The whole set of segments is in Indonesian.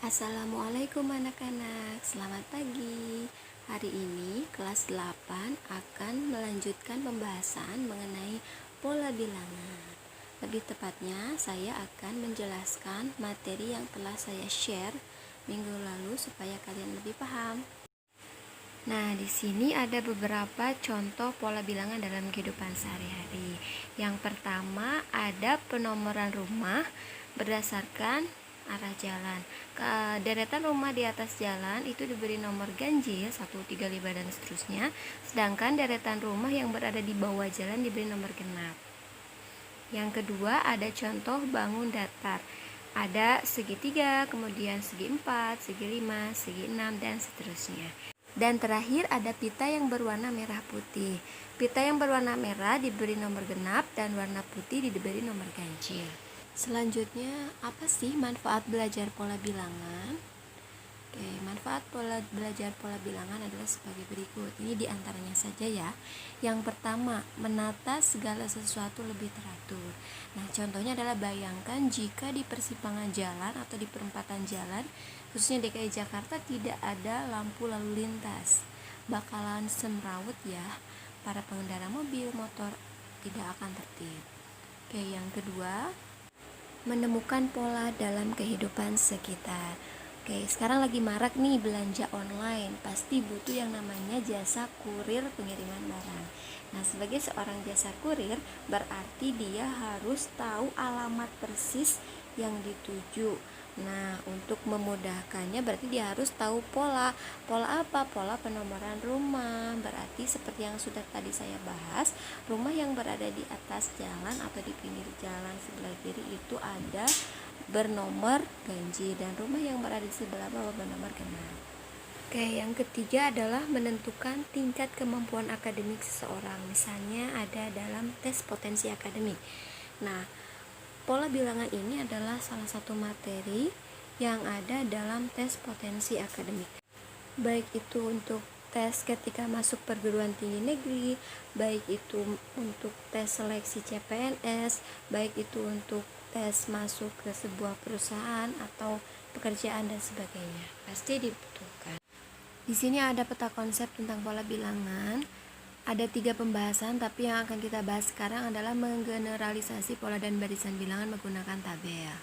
Assalamualaikum anak-anak, selamat pagi. Hari ini kelas 8 akan melanjutkan pembahasan mengenai pola bilangan. Lebih tepatnya, saya akan menjelaskan materi yang telah saya share minggu lalu supaya kalian lebih paham. Nah, di sini ada beberapa contoh pola bilangan dalam kehidupan sehari-hari. Yang pertama, ada penomoran rumah berdasarkan arah jalan. Deretan rumah di atas jalan itu diberi nomor ganjil 1, 3, 5 dan seterusnya. Sedangkan deretan rumah yang berada di bawah jalan diberi nomor genap. Yang kedua, ada contoh bangun datar. Ada segi 3, kemudian segi 4, segi 5, segi 6 dan seterusnya. Dan terakhir ada pita yang berwarna merah putih. Pita yang berwarna merah diberi nomor genap dan warna putih diberi nomor ganjil. Selanjutnya, apa sih manfaat belajar pola bilangan? Manfaat belajar pola bilangan adalah sebagai berikut. Ini diantaranya saja ya. Yang pertama, menata segala sesuatu lebih teratur. Nah, contohnya adalah bayangkan jika di persimpangan jalan atau di perempatan jalan, khususnya DKI Jakarta, tidak ada lampu lalu lintas. Bakalan semrawut ya, para pengendara mobil, motor tidak akan tertib. Yang kedua, menemukan pola dalam kehidupan sekitar. Sekarang lagi marak nih belanja online, pasti butuh yang namanya jasa kurir pengiriman barang. Nah, sebagai seorang jasa kurir, berarti dia harus tahu alamat persis yang dituju. Nah, untuk memudahkannya berarti dia harus tahu pola. Pola apa? Pola penomoran rumah. Berarti seperti yang sudah tadi saya bahas, rumah yang berada di atas jalan atau di pinggir jalan sebelah kiri itu ada bernomor ganjil, dan rumah yang berada di sebelah bawah bernomor genap. Yang ketiga adalah menentukan tingkat kemampuan akademik seseorang. Misalnya ada dalam tes potensi akademik. Nah, pola bilangan ini adalah salah satu materi yang ada dalam tes potensi akademik. Baik itu untuk tes ketika masuk perguruan tinggi negeri, baik itu untuk tes seleksi CPNS, baik itu untuk tes masuk ke sebuah perusahaan atau pekerjaan dan sebagainya. Pasti dibutuhkan. Di sini ada peta konsep tentang pola bilangan. Ada 3 pembahasan, tapi yang akan kita bahas sekarang adalah menggeneralisasi pola dan barisan bilangan menggunakan tabel.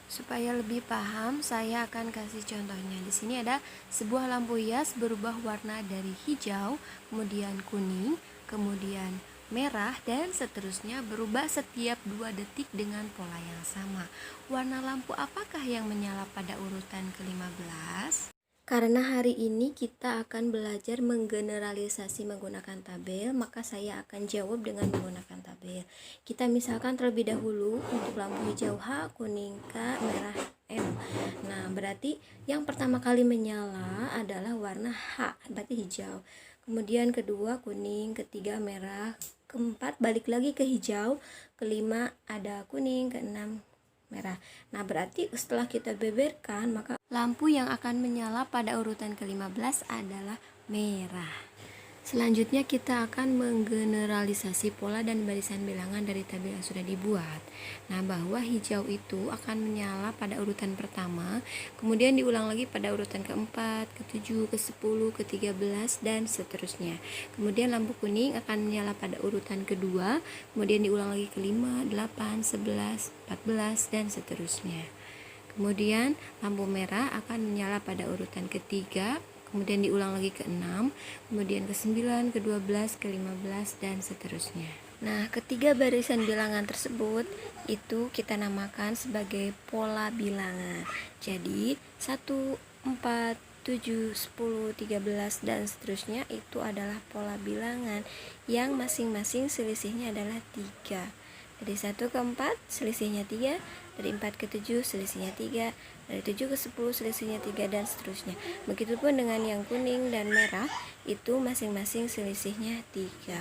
Supaya lebih paham, saya akan kasih contohnya. Di sini ada sebuah lampu hias berubah warna dari hijau, kemudian kuning, kemudian merah, dan seterusnya berubah setiap 2 detik dengan pola yang sama. Warna lampu apakah yang menyala pada urutan ke-15? Karena hari ini kita akan belajar menggeneralisasi menggunakan tabel, maka saya akan jawab dengan menggunakan tabel. Kita misalkan terlebih dahulu untuk lampu hijau H, kuning K, merah M. Nah, berarti yang pertama kali menyala adalah warna H, berarti hijau. Kemudian kedua kuning, ketiga merah, keempat balik lagi ke hijau, kelima ada kuning, keenam merah. Nah, berarti setelah kita beberkan, maka lampu yang akan menyala pada urutan ke-15 adalah merah. Selanjutnya kita akan menggeneralisasi pola dan barisan bilangan dari tabel yang sudah dibuat. Nah, bahwa hijau itu akan menyala pada urutan pertama, kemudian diulang lagi pada urutan ke-4, ke-7, ke-10, ke-13 dan seterusnya. Kemudian lampu kuning akan menyala pada urutan kedua, kemudian diulang lagi ke-5, 8, 11, 14 dan seterusnya. Kemudian lampu merah akan menyala pada urutan ketiga, kemudian diulang lagi ke-6, kemudian ke-9, ke-12, ke-15 dan seterusnya. Nah, ketiga barisan bilangan tersebut itu kita namakan sebagai pola bilangan. Jadi 1, 4, 7, 10, 13 dan seterusnya itu adalah pola bilangan yang masing-masing selisihnya adalah 3. Dari 1 ke 4 selisihnya 3, dari 4 ke 7 selisihnya 3, dari 7 ke 10 selisihnya 3 dan seterusnya. Begitupun dengan yang kuning dan merah itu masing-masing selisihnya 3.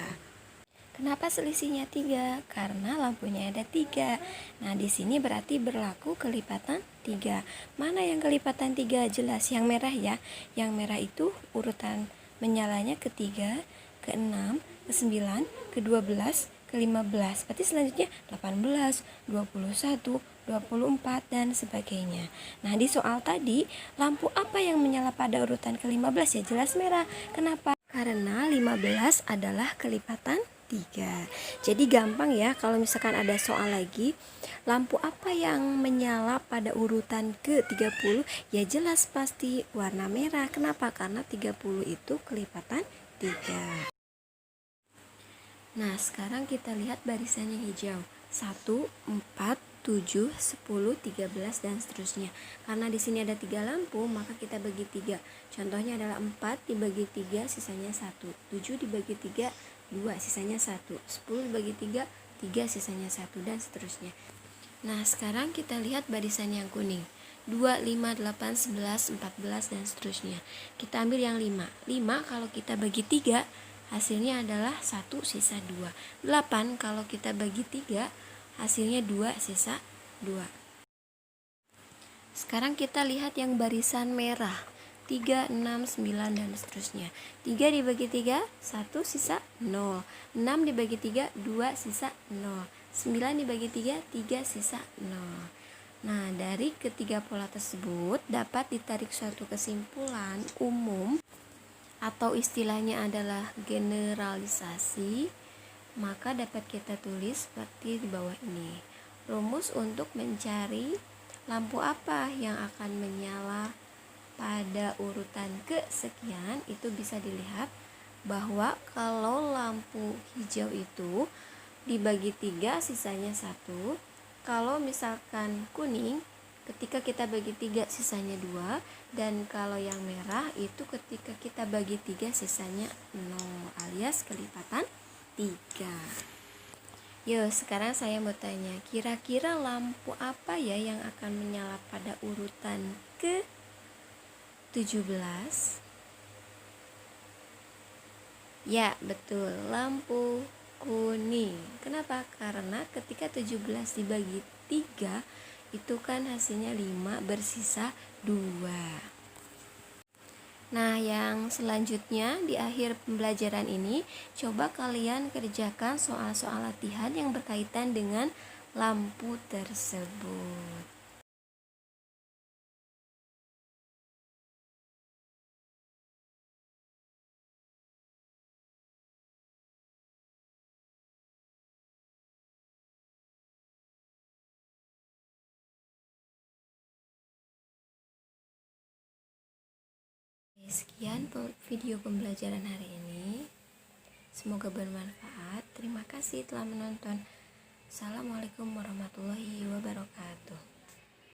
Kenapa selisihnya 3? Karena lampunya ada 3. Nah, di sini berarti berlaku kelipatan 3. Mana yang kelipatan 3? Jelas yang merah ya. Yang merah itu urutan menyalanya ke-3, ke-6, ke-9, ke-12, ke-15. Berarti selanjutnya 18, 21, 24, dan sebagainya. Nah, di soal tadi, lampu apa yang menyala pada urutan ke-15? Ya jelas merah. Kenapa? Karena 15 adalah kelipatan 3. Jadi gampang ya kalau misalkan ada soal lagi, lampu apa yang menyala pada urutan ke-30? Ya jelas pasti warna merah. Kenapa? Karena 30 itu kelipatan 3. Nah, sekarang kita lihat barisan yang hijau. 1, 4, 7, 10, 13, dan seterusnya. Karena di sini ada 3 lampu, maka kita bagi 3. Contohnya adalah 4 dibagi 3, sisanya 1. 7 dibagi 3, 2, sisanya 1. 10 dibagi 3, 3, sisanya 1, dan seterusnya. Nah, sekarang kita lihat barisan yang kuning. 2, 5, 8, 11, 14, dan seterusnya. Kita ambil yang 5. 5 kalau kita bagi 3, hasilnya adalah 1 sisa 2. 8 kalau kita bagi 3, hasilnya 2 sisa 2. Sekarang kita lihat yang barisan merah. 3, 6, 9, dan seterusnya. 3 dibagi 3, 1 sisa 0. 6 dibagi 3, 2 sisa 0. 9 dibagi 3, 3 sisa 0. Nah, dari ketiga pola tersebut dapat ditarik suatu kesimpulan umum atau istilahnya adalah generalisasi, maka dapat kita tulis seperti di bawah ini. Rumus untuk mencari lampu apa yang akan menyala pada urutan kesekian itu bisa dilihat bahwa kalau lampu hijau itu dibagi 3 sisanya 1. Kalau misalkan kuning, ketika kita bagi 3 sisanya 2, dan kalau yang merah itu ketika kita bagi 3 sisanya 0 alias kelipatan 3. Yuk, sekarang saya mau tanya, kira-kira lampu apa ya yang akan menyala pada urutan ke-17? Ya, betul, lampu kuning. Kenapa? Karena ketika 17 dibagi 3 itu kan hasilnya 5, bersisa 2. Nah, yang selanjutnya di akhir pembelajaran ini, coba kalian kerjakan soal-soal latihan yang berkaitan dengan lampu tersebut. Sekian video pembelajaran hari ini. Semoga bermanfaat. Terima kasih telah menonton. Assalamualaikum warahmatullahi wabarakatuh.